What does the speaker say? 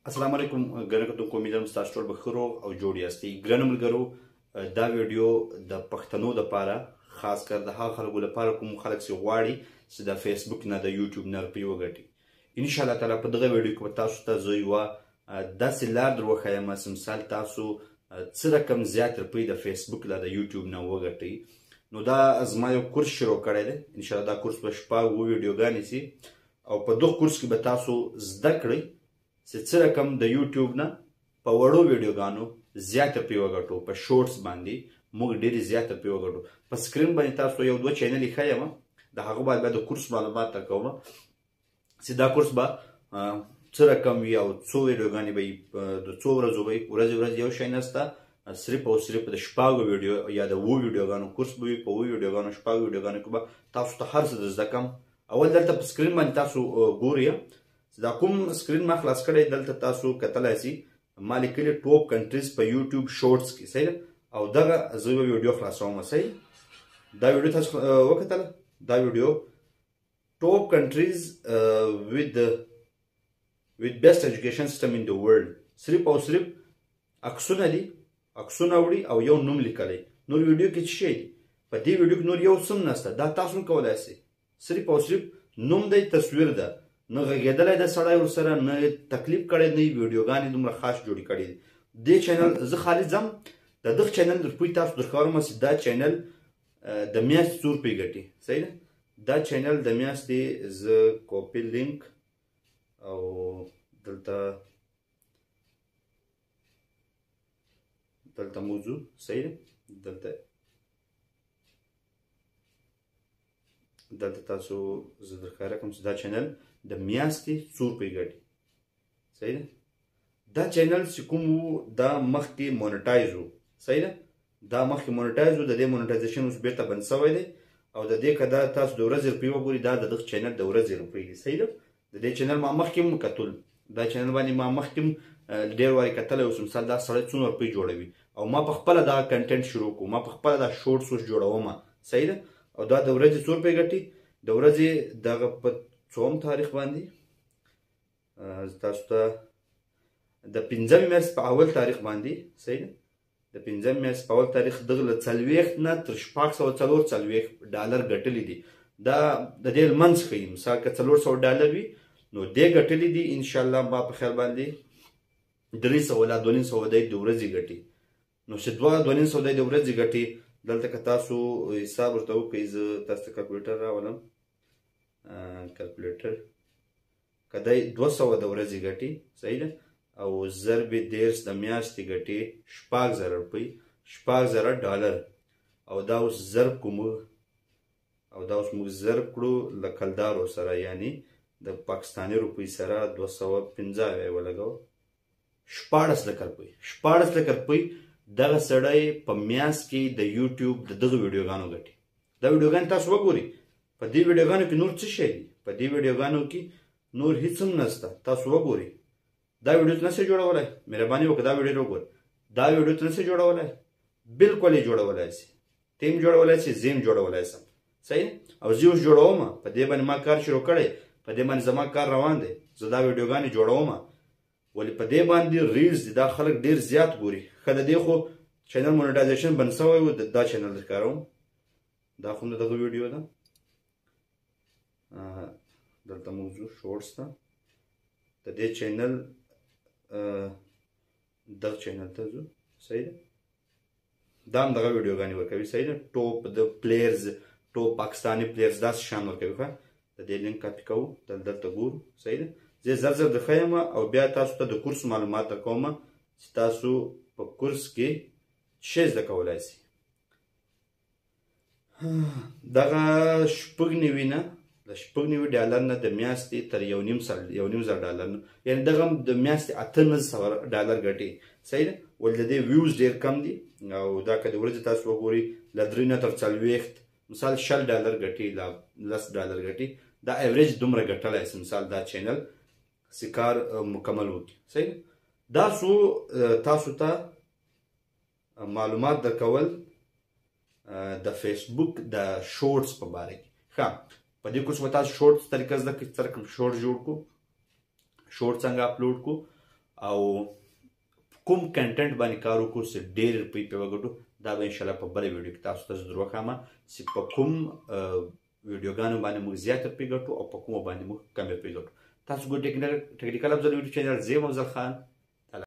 السلام علیکم ګرانو کتونکو امیدوارم ستاسو ټول به ښه روغ او جوړ یاستئ. ګرانو ملګرو، دا ویډیو د پښتنو دپاره خاص کر د هغه خلکو لپاره کوم خلک چې غواړي چې د فیسبوک نه د یوټیوب نه روپۍ وګټي. انشاءالله تعالی په دغه ویډیو کې به تاسو ته زه یوه داسې لار در وښیم چې مثال تاسو څه رقم زیات روپۍ د فیسبوک له د یوټیوب نه وګټئ. نو دا زما یو کورس شروع کړی دی. انشاءالله دا کورس به شپږ اووه ویډیوګانې سي او په دغه کورس کې به تاسو زده کړئ چې څه رقم د یوټیوب نه په وړو ویډیوګانو زیات روپۍ وګټو. په شورټس باندې موږ ډېرې زیات روپۍ وګټو. په سکرین باندې تاسو یو دوه چینل یې ښیم، د هغه باندې بیا د کورس معلومات درکوم چې دا کورس به څه رقم وي او څو ویډیوګانې به وي، د څو ورځو به وي. ورځې یو شی نسته، صرف او صرف د شپږو ویډیو یا د اووه ویډیوګانو کورس به وي. په اووه ویډیوګانو شپږو ویډیوګانو کې به تاسو ته هر څه د زده کړم. اول دلته په سکرین باندې تاسو ګورئ دا کوم سکرین ما خلاص کړی، دلته تاسو کتلی سئ ما لیکلي ټاپ کنټریز په یوټیوب شورټس کې. صحیح ده؟ او دغه زه یوه ویډیو خلاصوم. صحیح، دا ویډیو تاسو وکتله؟ دا ویډیو ټاپ کنټریز with best education system in the world. صرف او صرف عکسونه دي، عکسونه وړي او یو نوم لیکلی. نور ویډیو کې څه شی دي؟ په دې ویډیو کې نور یو څه هم نشته. دا تاسو هم کولی سئ. صرف او صرف نوم دی، تصویر ده، نه غږېدلی ده سړی ورسره، نه تکلیف کړی، نه یې ویډیوګانې دومره خاص جوړې کړي دي. دې چینل زه خالي ځم د دغه چینل روپۍ تاسو درښکاروم چې دا چینل د میاشتې څو روپۍ ګټي. صحیح ده؟ دا چینل د میاشتې زه کاپي لینک او دلته موضوع. صحیح ده؟ دلته تاسو زه درښکاره کوم چې دا چینل د میاشتې څو روپۍ ګټي. صحیح ده؟ دا چینل چې کوم و دا مخکې مونیټایز و. صحیح ده؟ دا مخکې مونیټایز و، د دې مونیټایزیشن اوس بیرته بند شوی دی او د دې که دا تاسو د ورځې روپۍ وګورئ، دا د دغه چینل د ورځې روپۍ دي. صحیح ده؟ د دې چینل ما مخکې هم کتل، دا چینل باندې ما مخکې هم ډېر وارې کتلی اوس مثال دا سړی څومره روپۍ جوړوي او ما په خپله دا کنټنټ شروع کړو، ما په خپله دا شورټس اوس جوړوم. صحیح ده؟ او دا د ورځې څو روپۍ ګټي؟ د ورځې دغه په څوم تاریخ باندې تاسو ته د پنځمې میاشتې په اول تاریخ باندې. صحیح ده؟ د پنځمې میاشتې په اول تاریخ دغه له څلوېښت نه تر شپږ سوه څلور څلوېښت ډالر ګټلي دي. دا د دې لمنځ ښیي. مثال که 400 ډالر وي نو دې ګټلي دي انشاءالله ما په خیال باندې 300 لا 250 دی د ورځې ګټي. نو چې 250 دی د ورځې ګټي، دلته که تاسو حساب ورته وکړئ، زه تاسو ته کلکولیټر راولم. کلکولیټر که دی 200 د ورځې ګټي. صحیح ده؟ او ضرب 10 د میاشتې ګټي 6000 روپۍ، 6000 ډالر. او دا اوس ضرب کوو، او دا اوس موږ ضرب کړو له کلدارو سره، یعنی د پاکستاني روپۍ سره 250 یې ولګوو، 14 لکه روپۍ. 14 لکه روپۍ دغه سړی په میاشت کې د یوټیوب د دغه ویډیوګانو ګټي. دا ویډیوګانې تاسو وګورئ. په دې ویډیوګانو کې نور څه شی دي؟ په دې ویډیوګانو کې نور هیڅ هم نشته. تاسو وګورئ. دا ویډیو ته نشئ جوړولی؟ مهرباني وکړه دا ویډیو وګورئ. دا ویډیو ته نشئ جوړولی؟ بالکل یې جوړولی سي. ته هم جوړولی سي، زه هم جوړولی سم. صحیح؟ او زه اوس جوړوم، په دې باندې ما کار شروع کړی، په دې باندې زما کار روان دی. زه دا ویډیوګانې جوړوم، ولې په دې باندې ریلز دي، دا خلک ډېر زیات ګوري. ښه د دې خو چینل مونیټایزیشن بند شوی و، دا چینل درښکاروم. دا خو د دغه ویډیو ده. دلته موضوع شورټس ده. د دې چینل دغه چینل ته ځو. صحیح ده؟ دا هم دغه ویډیوګانې ورکوي. صحیح ده؟ ټاپ د پلیئرز، ټاپ پاکستاني پلیئرز داسې شیان ورکوي. ښه، د دې لینک کاپي کوو، دلته ګورو. صحیح ده؟ زه زر درښیم او بیا تاسو ته د کورس معلومات درکوم چې تاسو په کورس کې څه زده کولی سئ. دغه 9.9 نه د 9.9 ډالر نه د میاشتې تر 1.5 ډالر نه، یعنې دغه هم د میاشتې 1800 ډالر ګټي. صحیح ده؟ ولې د دې ویوز ډېر کم دي. او دا که د ورځې تاسو وګورئ له 3 نه تر 40 مثال 60 ډالر ګټي، لا 10 ډالر ګټي. دا ایوریج دومره ګټلی سي مثال دا چینل چې کار مکمل وکړي. صحیح ده؟ دا څو تاسو ته معلومات درکول د فیسبوک د شورټس په باره کې. ښه، په دې کورس به تاسو شورټس طریقه زده کړئ، څرنګه شورټ جوړ کړو، شورټ څنګه اپلوډ کړو، او کوم کنټنټ باندې کار وکړو چې ډېر روپۍ پرې وګټو دا به انشاءالله په بله ویډیو کې تاسو ته زه در وښیم چې په کوم ویډیوګانو باندې موږ زیات روپۍ ګټو او په کومو باندې موږ کم روپۍ ګټو. تاسو ګډ ټیکنیکل ابزرو یوټیوب چینل زه یم افضل خان